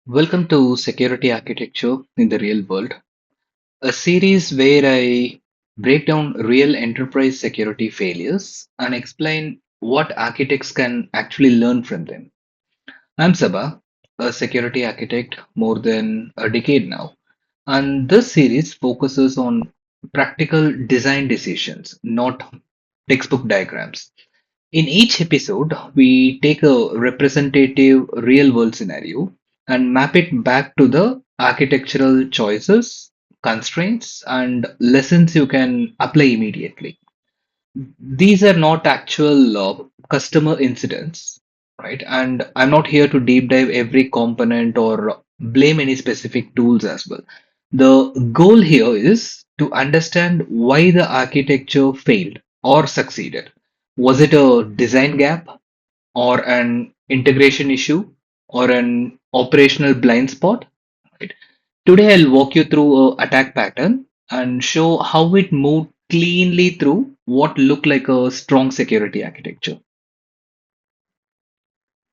Welcome to Security Architecture in the Real World, a series where I break down real enterprise security failures and explain what architects can actually learn from them. I'm Saba, a security architect more than a decade now, and this series focuses on practical design decisions, not textbook diagrams. In each episode, we take a representative real world scenario and map it back to the architectural choices, constraints, and lessons you can apply immediately. These are not actual customer incidents, right? And I'm not here to deep dive every component or blame any specific tools as well. The goal here is to understand why the architecture failed or succeeded. Was it a design gap or an integration issue or an operational blind spot? Right? Today, I'll walk you through a attack pattern and show how it moved cleanly through what looked like a strong security architecture.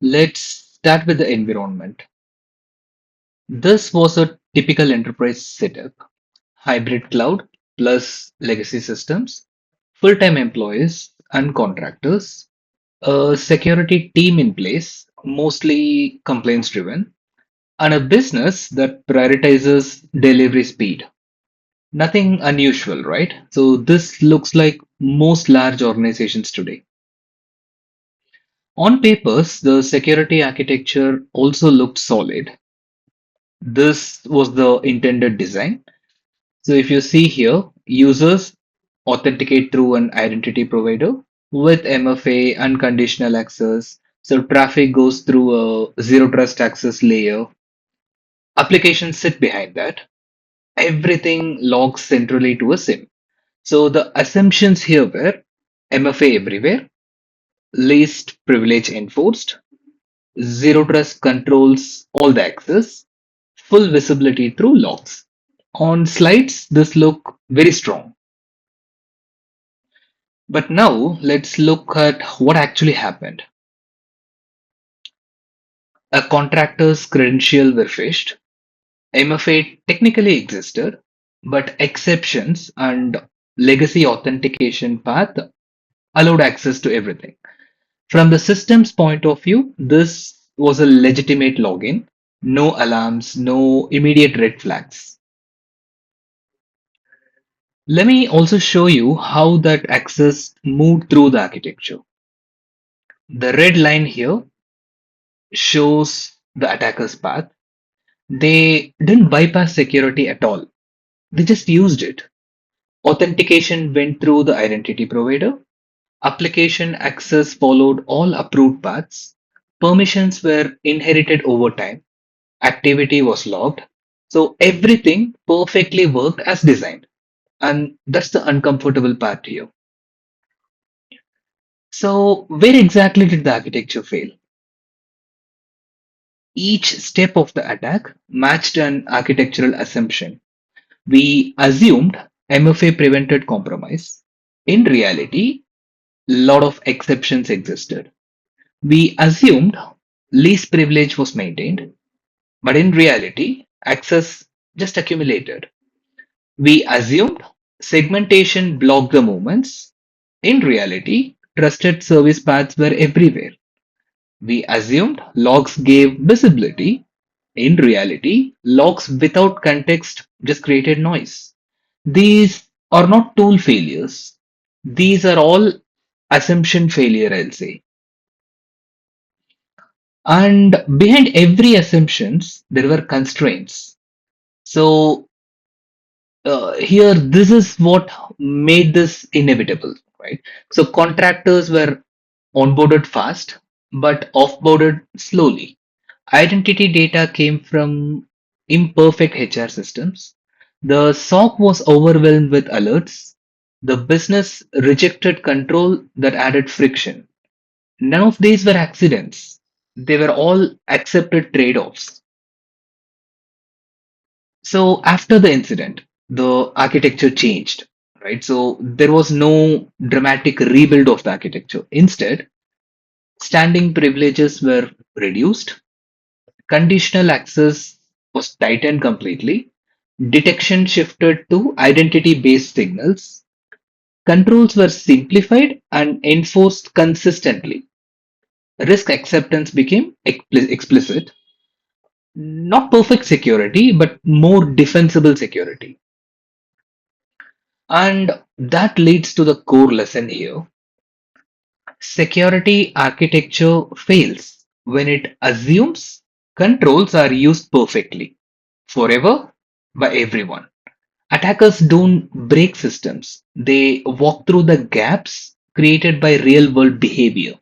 Let's start with the environment. This was a typical enterprise setup: hybrid cloud plus legacy systems, full time employees and contractors, a security team in place, mostly complaints driven, and a business that prioritizes delivery speed. Nothing unusual, right? So this looks like most large organizations today. On papers, the security architecture also looked solid. This was the intended design. So if you see here, users authenticate through an identity provider with MFA unconditional access. So traffic goes through a zero trust access layer. Applications sit behind that. Everything logs centrally to a SIM. So the assumptions here were MFA everywhere, least privilege enforced, zero trust controls all the access, full visibility through logs. On slides, this look very strong. But now let's look at what actually happened. A contractor's credentials were phished. MFA technically existed, but exceptions and legacy authentication path allowed access to everything. From the system's point of view, this was a legitimate login, no alarms, no immediate red flags. Let me also show you how that access moved through the architecture. The red line here shows the attacker's path. They didn't bypass security at all, they just used it. Authentication went through the identity provider. Application access followed all approved paths. Permissions were inherited over time. Activity was logged. So everything perfectly worked as designed. And that's the uncomfortable part here. So, where exactly did the architecture fail? Each step of the attack matched an architectural assumption. We assumed MFA prevented compromise. In reality, a lot of exceptions existed. We assumed least privilege was maintained, but in reality, access just accumulated. We assumed segmentation blocked the movements. In reality, trusted service paths were everywhere. We assumed logs gave visibility. In reality, logs without context just created noise. These are not tool failures. These are all assumption failure, I'll say. And behind every assumptions, there were constraints. So here, this is what made this inevitable, right? So contractors were onboarded fast, but offboarded slowly. Identity data came from imperfect HR systems. The SOC was overwhelmed with alerts. The business rejected control that added friction. None of these were accidents. They were all accepted trade offs. So after the incident, the architecture changed, right? So there was no dramatic rebuild of the architecture. Instead, standing privileges were reduced, Conditional access was tightened completely. Detection shifted to identity based signals. Controls were simplified and enforced consistently. Risk acceptance became explicit. Not perfect security, but more defensible security. And that leads to the core lesson here. Security architecture fails when it assumes controls are used perfectly, forever, by everyone. Attackers don't break systems, they walk through the gaps created by real world behavior.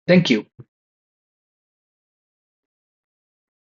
Thank you.